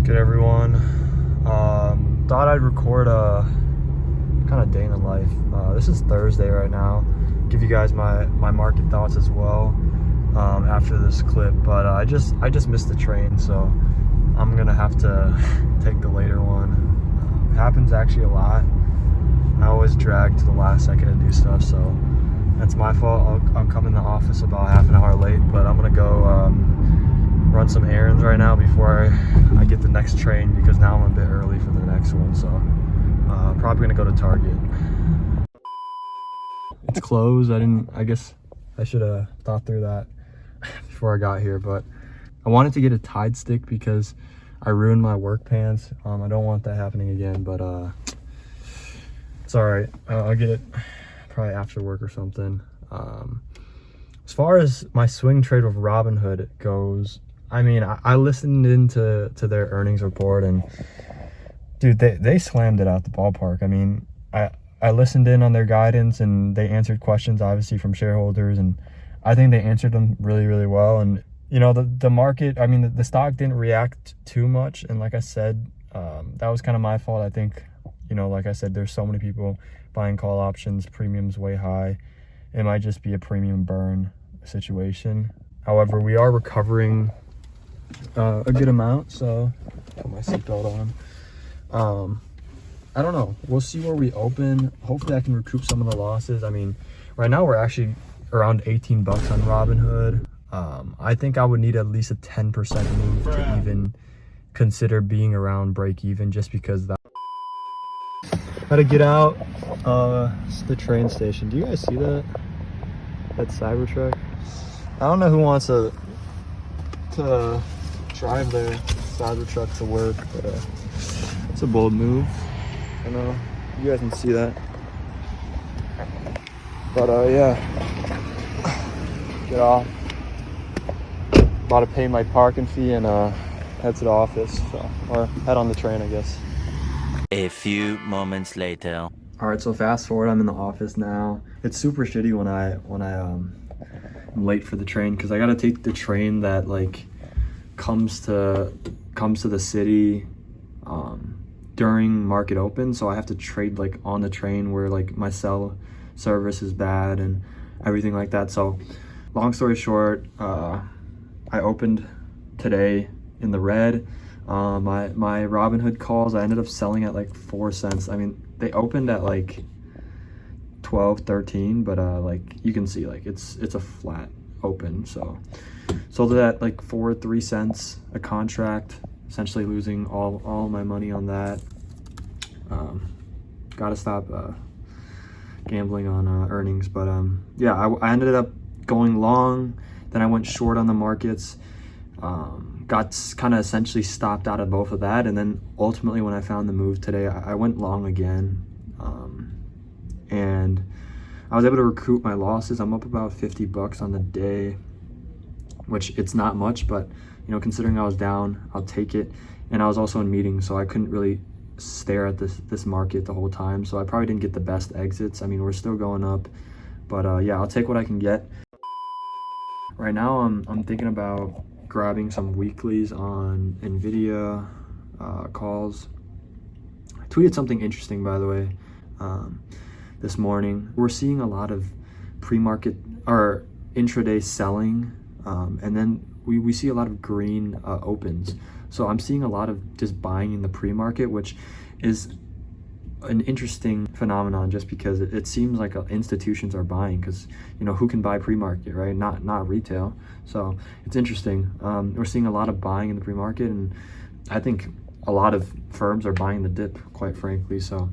Good, everyone. Thought I'd record a kind of day in the life. This is Thursday right now. Give you guys my market thoughts as well after this clip. But I just missed the train, so I'm gonna have to take the later one. It happens actually a lot. I always drag to the last second to do stuff, so that's my fault. I'll come in the office about half an hour late, but I'm gonna go run some errands right now before I get the next train, because now I'm a bit early for the next one. So probably gonna go to Target. It's closed. I guess I should have thought through that before I got here, but I wanted to get a Tide stick because I ruined my work pants. I don't want that happening again, but it's all right. I'll get it probably after work or something. As far as my swing trade with Robinhood goes, I mean, I listened into their earnings report, and dude, they slammed it out the ballpark. I mean, I listened in on their guidance, and they answered questions obviously from shareholders, and I think they answered them really, really well. And you know, the market, I mean, the stock didn't react too much, and like I said, that was kind of my fault. I think, you know, like I said, there's so many people buying call options, premiums way high. It might just be a premium burn situation. However, we are recovering a good amount, so put my seatbelt on. I don't know, we'll see where we open. Hopefully I can recoup some of the losses. I mean, right now we're actually around 18 bucks on Robinhood. I think I would need at least a 10% move to even consider being around break even, just because that. How to get out. It's the train station. Do you guys see that Cybertruck? I don't know who wants to drive their Cybertruck to work, but it's a bold move. I know you guys can see that, but yeah, get off. About to pay my parking fee and head to the office, so, or head on the train, I guess. A few moments later. All right, so fast forward, I'm in the office now. It's super shitty when I'm late for the train, because I gotta take the train that like comes to the city during market open. So I have to trade like on the train where like my cell service is bad and everything like that. So long story short, I opened today in the red. My Robinhood calls, I ended up selling at like 4 cents. I mean, they opened at like 12, 13, but like you can see, like it's a flat open. So sold it at like 3 cents a contract, essentially losing all my money on that. Gotta stop gambling on earnings, but yeah, I ended up going long, then I went short on the markets. Got kind of essentially stopped out of both of that, and then ultimately when I found the move today, I went long again, and I was able to recoup my losses. I'm up about 50 bucks on the day, which it's not much, but you know, considering I was down, I'll take it. And I was also in meetings, so I couldn't really stare at this market the whole time, so I probably didn't get the best exits. I mean, we're still going up, but yeah, I'll take what I can get. Right now I'm thinking about grabbing some weeklies on Nvidia calls. I tweeted something interesting, by the way, this morning. We're seeing a lot of pre-market or intraday selling, and then we see a lot of green opens. So I'm seeing a lot of just buying in the pre-market, which is an interesting phenomenon, just because it seems like institutions are buying, because you know, who can buy pre-market, right? Not retail. So it's interesting. We're seeing a lot of buying in the pre-market, and I think a lot of firms are buying the dip, quite frankly. So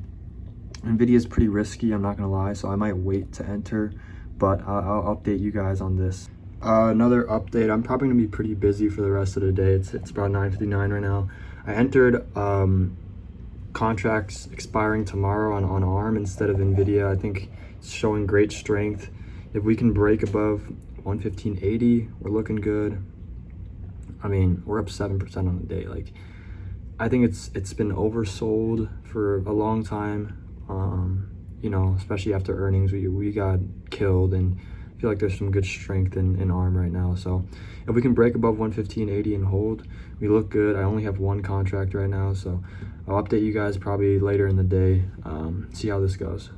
Nvidia is pretty risky, I'm not gonna lie, so I might wait to enter, but I'll update you guys on this. Another update, I'm probably gonna be pretty busy for the rest of the day. It's about 9:59 right now. I entered contracts expiring tomorrow on ARM instead of Nvidia. I think it's showing great strength. If we can break above 115.80, we're looking good. I mean, we're up 7% on the day. Like, I think it's been oversold for a long time. You know, especially after earnings, we got killed, and feel like there's some good strength in arm right now. So if we can break above 115.80 and hold, we look good. I only have one contract right now, so I'll update you guys probably later in the day, see how this goes.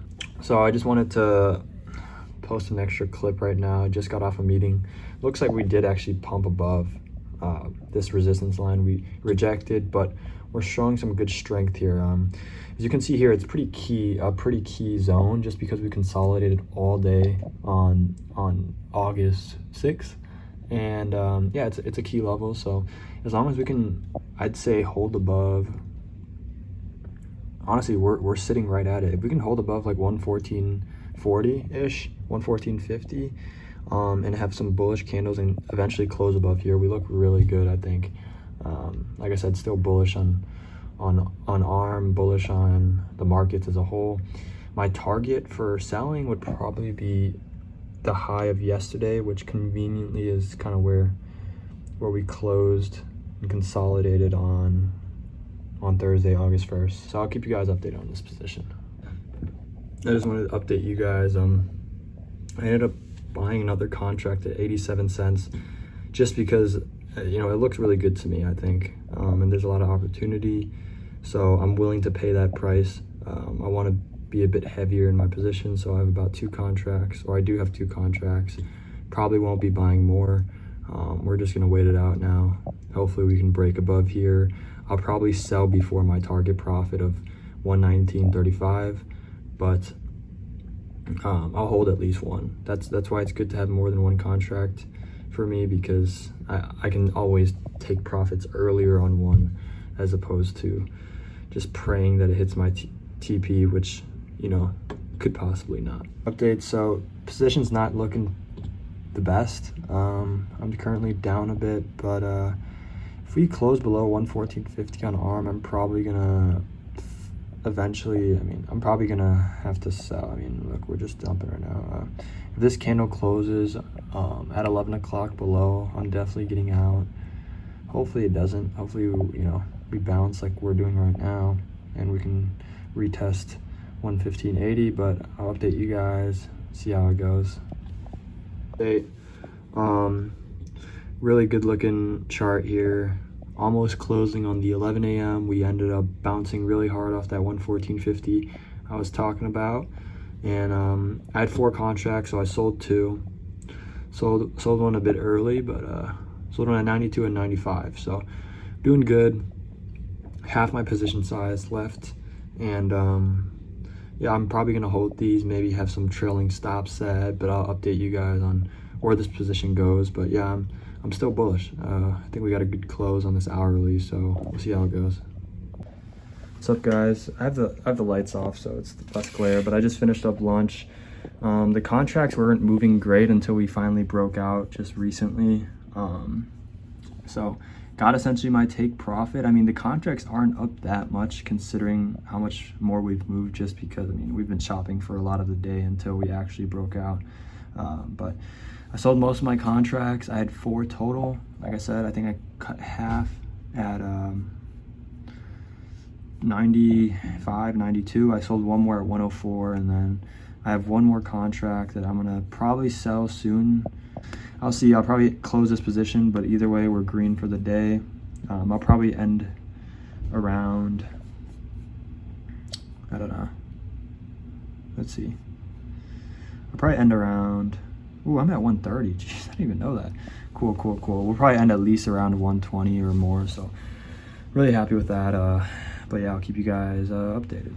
So I just wanted to post an extra clip right now. I just got off a meeting. Looks like we did actually pump above this resistance line. We rejected, but we're showing some good strength here. As you can see here, it's a pretty key zone, just because we consolidated all day on August 6th. And yeah, it's a key level. So as long as we can, I'd say, hold above, honestly, we're sitting right at it. If we can hold above like 114.40-ish, 114.50, and have some bullish candles and eventually close above here, we look really good, I think. Like I said, still bullish on ARM, bullish on the markets as a whole. My target for selling would probably be the high of yesterday, which conveniently is kind of where we closed and consolidated on Thursday, August 1st. So I'll keep you guys updated on this position. I just wanted to update you guys. I ended up buying another contract at 87 cents just because, you know, it looks really good to me, I think. And there's a lot of opportunity. So I'm willing to pay that price. I want to be a bit heavier in my position. So I have about 2 contracts, or I do have 2 contracts. Probably won't be buying more. We're just going to wait it out now. Hopefully we can break above here. I'll probably sell before my target profit of 119.35, but I'll hold at least one. That's why it's good to have more than one contract for me, because I can always take profits earlier on one, as opposed to just praying that it hits my TP, which, you know, could possibly not. Update, so position's not looking the best. I'm currently down a bit, but if we close below 114.50 on ARM, I'm probably gonna eventually, I'm probably gonna have to sell. Look, we're just dumping right now. If this candle closes at 11 o'clock below, I'm definitely getting out. Hopefully it doesn't. Hopefully, you know, we bounce like we're doing right now, and we can retest 115.80, but I'll update you guys, see how it goes. Really good looking chart here. Almost closing on the 11 a.m. We ended up bouncing really hard off that 114.50 I was talking about. And I had 4 contracts, so I sold 2. Sold one a bit early, but sold one at 92 and 95. So doing good. Half my position size left. And yeah, I'm probably gonna hold these, maybe have some trailing stops set, but I'll update you guys on where this position goes. But yeah, I'm still bullish. I think we got a good close on this hourly, so we'll see how it goes. What's up, guys? I have the lights off, so it's less glare, but I just finished up lunch. The contracts weren't moving great until we finally broke out just recently. So got essentially my take profit. The contracts aren't up that much considering how much more we've moved, just because we've been shopping for a lot of the day until we actually broke out. But I sold most of my contracts. I had 4 total. Like I said, I think I cut half at 95, 92. I sold one more at 104, and then I have one more contract that I'm gonna probably sell soon. I'll see. I'll probably close this position, but either way, we're green for the day. I'll probably end around, I don't know. Let's see. I'll probably end around, ooh, I'm at 130. Jeez, I didn't even know that. Cool. We'll probably end at least around 120 or more, so really happy with that. But yeah, I'll keep you guys updated.